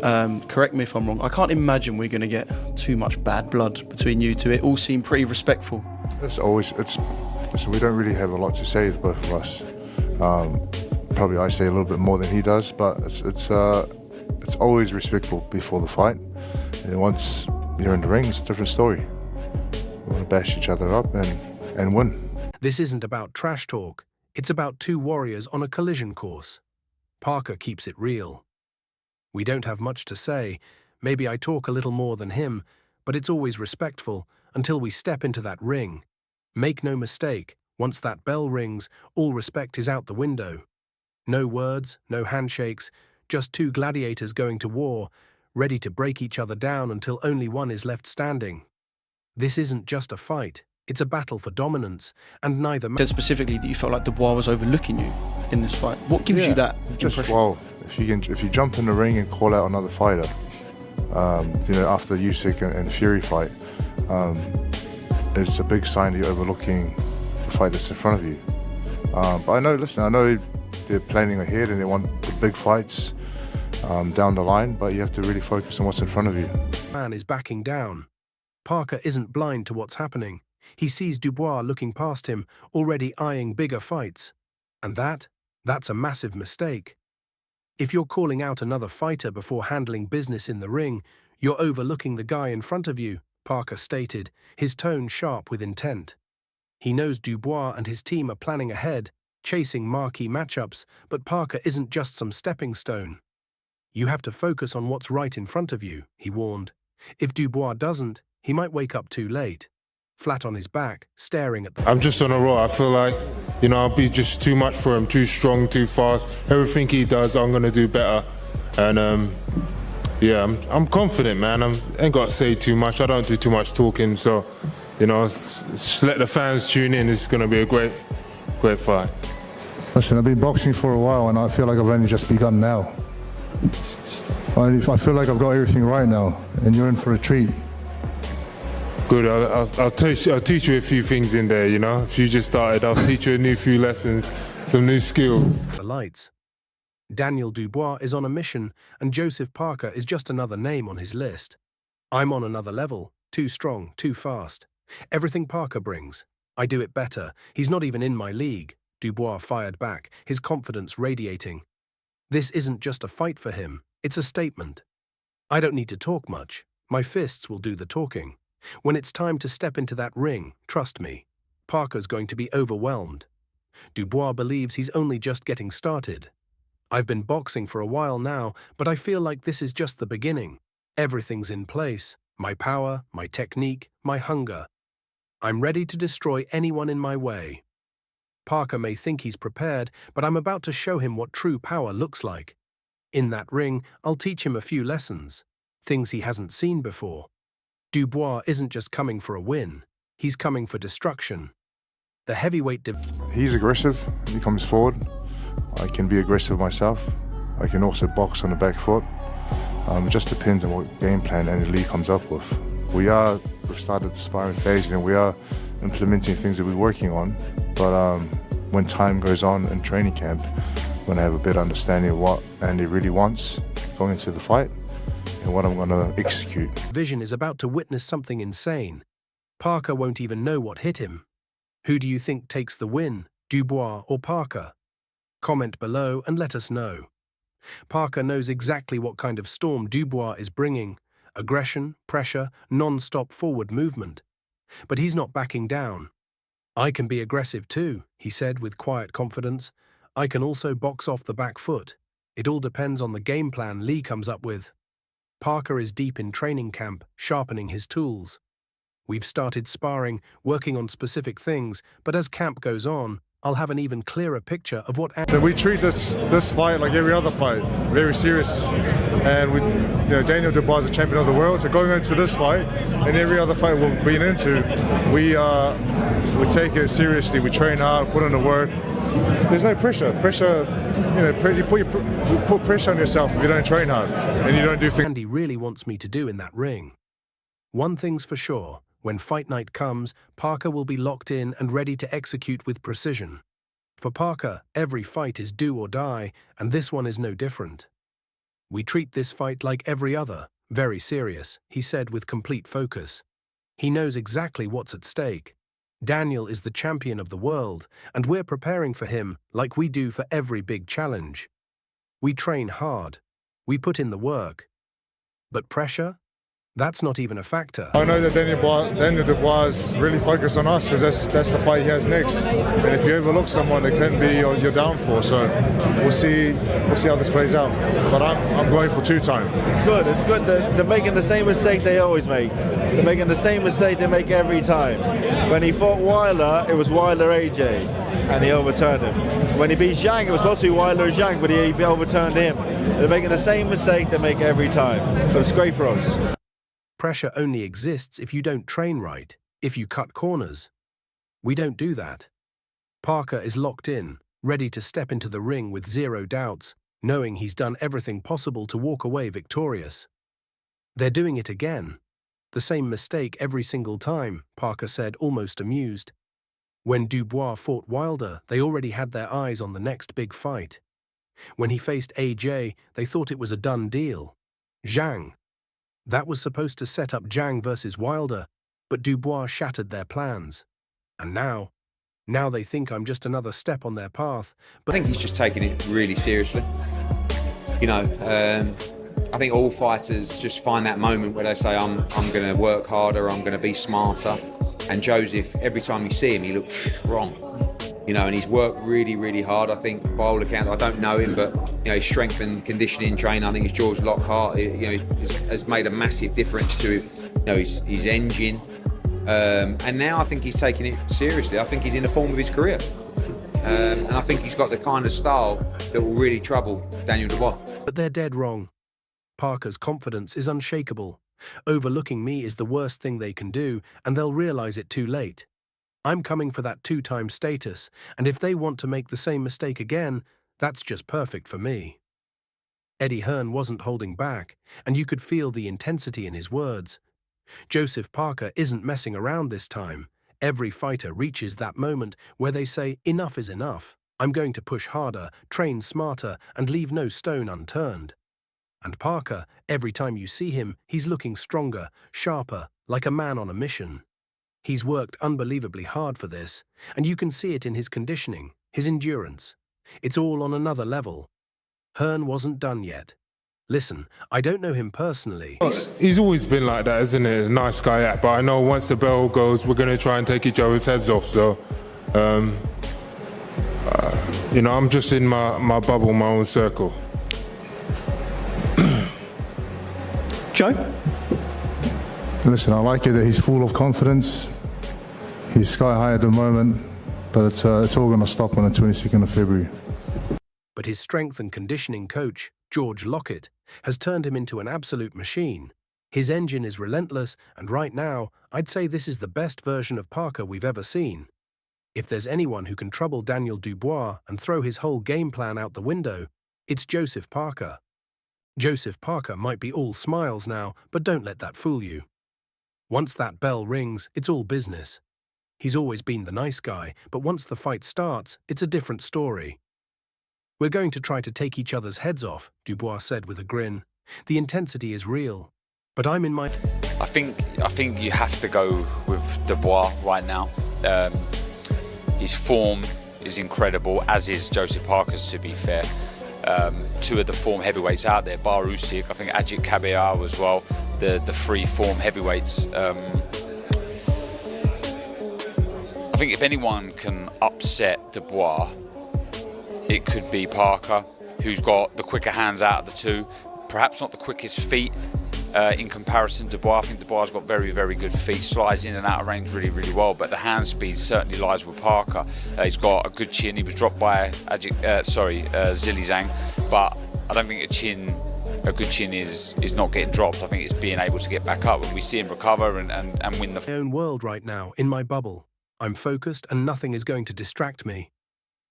Correct me if I'm wrong. I can't imagine we're going to get too much bad blood between you two. It all seemed pretty respectful. Listen, we don't really have a lot to say, the both of us. Probably I say a little bit more than he does, but it's always respectful before the fight. And once you're in the ring, it's a different story. We want to bash each other up and win. This isn't about trash talk. It's about two warriors on a collision course. Parker keeps it real. We don't have much to say. Maybe I talk a little more than him, but it's always respectful until we step into that ring. Make no mistake, once that bell rings, all respect is out the window. No words, no handshakes, just two gladiators going to war, ready to break each other down until only one is left standing. This isn't just a fight, it's a battle for dominance, and neither man. Said specifically that you felt like Dubois was overlooking you in this fight. What gives you that impression? Well, if you jump in the ring and call out another fighter, after the Usyk and Fury fight, it's a big sign that you're overlooking the fight that's in front of you. But I know they're planning ahead and they want the big fights down the line, but you have to really focus on what's in front of you. Man is backing down. Parker isn't blind to what's happening. He sees Dubois looking past him, already eyeing bigger fights. And that's a massive mistake. If you're calling out another fighter before handling business in the ring, you're overlooking the guy in front of you, Parker stated, his tone sharp with intent. He knows Dubois and his team are planning ahead, chasing marquee matchups, but Parker isn't just some stepping stone. You have to focus on what's right in front of you, he warned. If Dubois doesn't, he might wake up too late, flat on his back, staring at the... I'm just on a roll. I feel like, I'll be just too much for him, too strong, too fast. Everything he does, I'm going to do better. And, I'm confident, man. I ain't got to say too much. I don't do too much talking. So, just let the fans tune in. It's going to be a great fight. Listen, I've been boxing for a while and I feel like I've only just begun now. I feel like I've got everything right now and you're in for a treat. Good, I'll teach you a few things in there, If you just started, I'll teach you a few lessons, some new skills. The lights. Daniel Dubois is on a mission, and Joseph Parker is just another name on his list. I'm on another level, too strong, too fast. Everything Parker brings, I do it better. He's not even in my league, Dubois fired back, his confidence radiating. This isn't just a fight for him, it's a statement. I don't need to talk much. My fists will do the talking. When it's time to step into that ring, trust me, Parker's going to be overwhelmed. Dubois believes he's only just getting started. I've been boxing for a while now, but I feel like this is just the beginning. Everything's in place. My power, my technique, my hunger. I'm ready to destroy anyone in my way. Parker may think he's prepared, but I'm about to show him what true power looks like. In that ring, I'll teach him a few lessons, things he hasn't seen before. Dubois isn't just coming for a win, he's coming for destruction. The heavyweight He's aggressive, he comes forward. I can be aggressive myself. I can also box on the back foot. It just depends on what game plan any league comes up with. We've started the sparring phase and we are implementing things that we're working on. But when time goes on in training camp, we're going to have a better understanding of what Andy really wants going into the fight and what I'm going to execute. Vision is about to witness something insane. Parker won't even know what hit him. Who do you think takes the win, Dubois or Parker? Comment below and let us know. Parker knows exactly what kind of storm Dubois is bringing. Aggression, pressure, non-stop forward movement. But he's not backing down. I can be aggressive too, he said with quiet confidence. I can also box off the back foot. It all depends on the game plan Lee comes up with. Parker is deep in training camp, sharpening his tools. We've started sparring, working on specific things, but as camp goes on, I'll have an even clearer picture of what... So we treat this fight like every other fight, very serious. And Daniel Dubois is a champion of the world, so going into this fight and every other fight we've been into, we take it seriously. We train hard, put in the work. There's no pressure. You put pressure on yourself if you don't train hard and you don't do things. Andy really wants me to do in that ring. One thing's for sure. When fight night comes, Parker will be locked in and ready to execute with precision. For Parker, every fight is do or die, and this one is no different. We treat this fight like every other, very serious, he said with complete focus. He knows exactly what's at stake. Daniel is the champion of the world, and we're preparing for him like we do for every big challenge. We train hard. We put in the work. But pressure? That's not even a factor. I know that Daniel Dubois is really focused on us because that's the fight he has next. And if you overlook someone, it can be your downfall. So we'll see how this plays out. But I'm going for two-time. It's good. It's good. They're making the same mistake they always make. They're making the same mistake they make every time. When he fought Wilder, it was Wilder AJ, and he overturned him. When he beat Zhang, it was supposed to be Wilder Zhang, but he overturned him. They're making the same mistake they make every time. But it's great for us. Pressure only exists if you don't train right, if you cut corners. We don't do that. Parker is locked in, ready to step into the ring with zero doubts, knowing he's done everything possible to walk away victorious. They're doing it again. The same mistake every single time, Parker said, almost amused. When Dubois fought Wilder, they already had their eyes on the next big fight. When he faced AJ, they thought it was a done deal. Zhang. That was supposed to set up Zhang versus Wilder, but Dubois shattered their plans. And now they think I'm just another step on their path. But I think he's just taking it really seriously. I think all fighters just find that moment where they say, I'm going to work harder, I'm going to be smarter. And Joseph, every time you see him, he looks strong. And he's worked really, really hard. I think, by all accounts, I don't know him, but his strength and conditioning training, I think it's George Lockhart, has made a massive difference to his engine. And now I think he's taking it seriously. I think he's in the form of his career. And I think he's got the kind of style that will really trouble Daniel Dubois. But they're dead wrong. Parker's confidence is unshakable. Overlooking me is the worst thing they can do, and they'll realize it too late. I'm coming for that two-time status, and if they want to make the same mistake again, that's just perfect for me. Eddie Hearn wasn't holding back, and you could feel the intensity in his words. Joseph Parker isn't messing around this time. Every fighter reaches that moment where they say, enough is enough. I'm going to push harder, train smarter, and leave no stone unturned. And Parker, every time you see him, he's looking stronger, sharper, like a man on a mission. He's worked unbelievably hard for this, and you can see it in his conditioning, his endurance. It's all on another level. Hearn wasn't done yet. Listen, I don't know him personally. He's always been like that, isn't it? A nice guy, but I know once the bell goes, we're going to try and take each other's heads off. So, I'm just in my bubble, my own circle. Joe? Listen, I like it that he's full of confidence. He's sky high at the moment, but it's all going to stop on the 22nd of February. But his strength and conditioning coach, George Lockett, has turned him into an absolute machine. His engine is relentless, and right now, I'd say this is the best version of Parker we've ever seen. If there's anyone who can trouble Daniel Dubois and throw his whole game plan out the window, it's Joseph Parker. Joseph Parker might be all smiles now, but don't let that fool you. Once that bell rings, it's all business. He's always been the nice guy, but once the fight starts, it's a different story. We're going to try to take each other's heads off, Dubois said with a grin. The intensity is real, but I'm in my... I think you have to go with Dubois right now. His form is incredible, as is Joseph Parker's, to be fair. Two of the form heavyweights out there, bar Usyk, I think Ajit Kabir as well, the three form heavyweights. I think if anyone can upset Dubois, it could be Parker, who's got the quicker hands out of the two. Perhaps not the quickest feet in comparison to Dubois. I think Dubois has got very, very good feet, slides in and out of range really, really well, but the hand speed certainly lies with Parker. He's got a good chin. He was dropped by Zhilei Zhang, but I don't think a good chin is not getting dropped. I think it's being able to get back up when we see him recover and win the... My own world right now, in my bubble. I'm focused and nothing is going to distract me.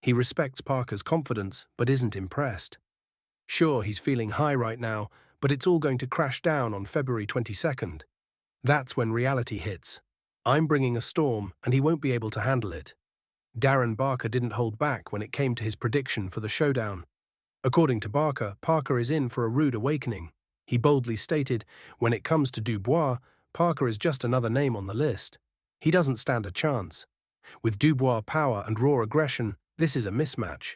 He respects Parker's confidence, but isn't impressed. Sure, he's feeling high right now, but it's all going to crash down on February 22nd. That's when reality hits. I'm bringing a storm, and he won't be able to handle it. Darren Barker didn't hold back when it came to his prediction for the showdown. According to Barker, Parker is in for a rude awakening. He boldly stated, when it comes to Dubois, Parker is just another name on the list. He doesn't stand a chance. With Dubois' power and raw aggression, this is a mismatch.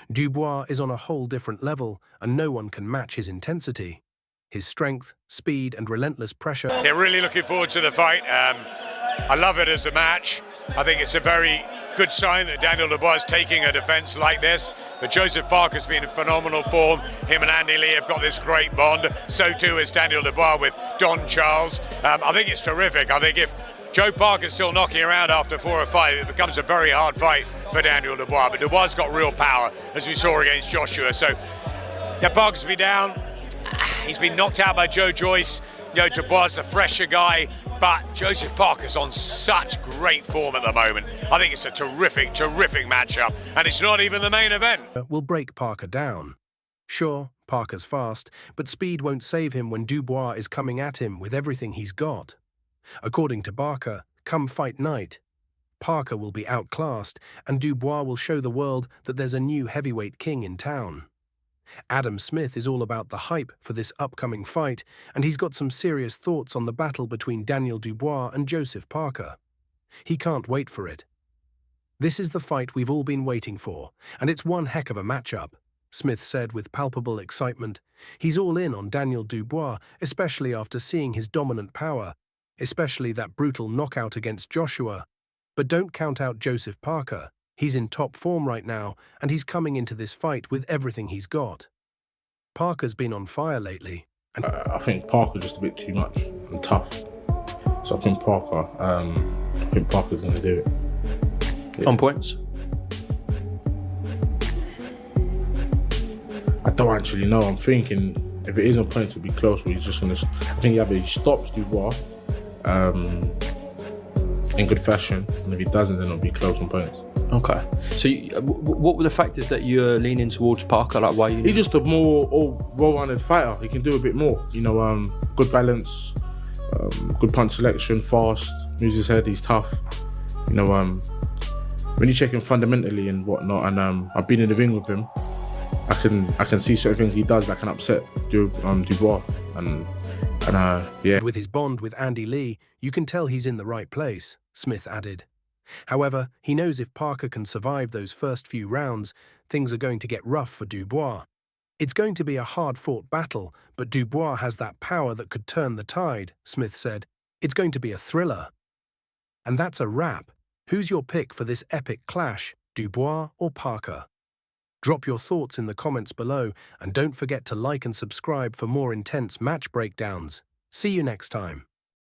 Dubois is on a whole different level, and no one can match his intensity. His strength, speed, and relentless pressure. Yeah, really looking forward to the fight. I love it as a match. I think it's a very good sign that Daniel Dubois is taking a defence like this. But Joseph Parker's been in phenomenal form. Him and Andy Lee have got this great bond. So too is Daniel Dubois with Don Charles. I think it's terrific. I think if Joe Parker's still knocking around after 4 or 5, it becomes a very hard fight for Daniel Dubois. But Dubois got real power, as we saw against Joshua. So, yeah, Parker's been down. He's been knocked out by Joe Joyce. You know, Dubois, the fresher guy, but Joseph Parker's on such great form at the moment. I think it's a terrific, terrific matchup, and it's not even the main event. Will break Parker down. Sure, Parker's fast, but speed won't save him when Dubois is coming at him with everything he's got. According to Barker, come fight night, Parker will be outclassed, and Dubois will show the world that there's a new heavyweight king in town. Adam Smith is all about the hype for this upcoming fight, and he's got some serious thoughts on the battle between Daniel Dubois and Joseph Parker. He can't wait for it. This is the fight we've all been waiting for, and it's one heck of a matchup, Smith said with palpable excitement. He's all in on Daniel Dubois, especially after seeing his dominant power, especially that brutal knockout against Joshua. But don't count out Joseph Parker. He's in top form right now, and he's coming into this fight with everything he's got. Parker's been on fire lately. And I think Parker's just a bit too much and tough. So I think Parker's going to do it. Yeah. On points? I don't actually know. I'm thinking if it is on points, it'll be close. Or he's just going to. I think either he stops Dubois in good fashion, and if he doesn't, then it'll be close on points. Okay. So what were the factors that you're leaning towards Parker? Like why you? He's just a more well-rounded fighter. He can do a bit more. You know, good balance, good punch selection, fast, moves his head. He's tough. You know, when you check him fundamentally and whatnot, and I've been in the ring with him, I can see certain things he does that can upset Dubois, and yeah. With his bond with Andy Lee, you can tell he's in the right place, Smith added. However, he knows if Parker can survive those first few rounds, things are going to get rough for Dubois. It's going to be a hard-fought battle, but Dubois has that power that could turn the tide, Smith said. It's going to be a thriller. And that's a wrap. Who's your pick for this epic clash, Dubois or Parker? Drop your thoughts in the comments below, and don't forget to like and subscribe for more intense match breakdowns. See you next time.